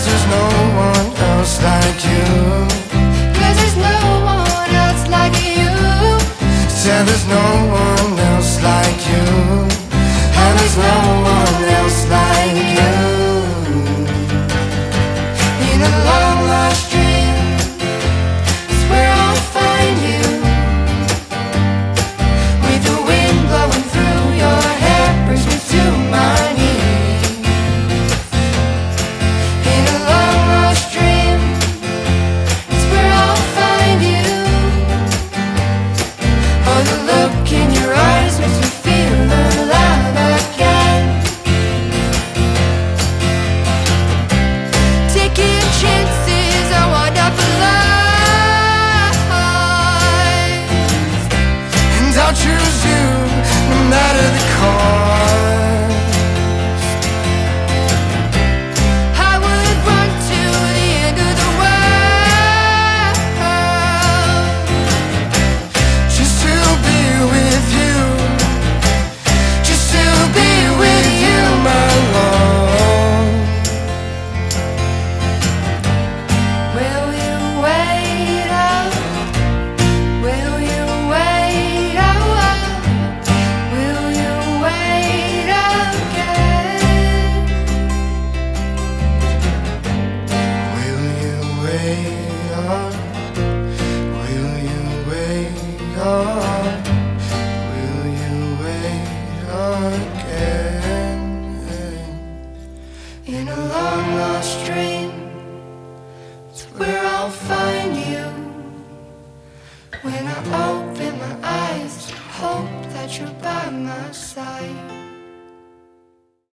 'cause there's no one else like you. 'Cause there's no one else like you. Said there's no one else like you, and there's no one else like you. In a long lost dream, it's where I'll find you. With the wind blowing through your hair, brings me to my knees. In a long lost dream, it's where I'll find you. Oh, the look in your eyes makes me feel alive again. Taking chances on wonderful lives, And I'll choose you no matter the cost. I would run to the end of the world Just to be with you, just to be with you, my love. Will you wait up? Will you wait up? Will you wait again? Will you wait up? Will you wait up? Will you wait again? In a long lost dream, it's where I'll find you. When I open my eyes, hope that you're by my side.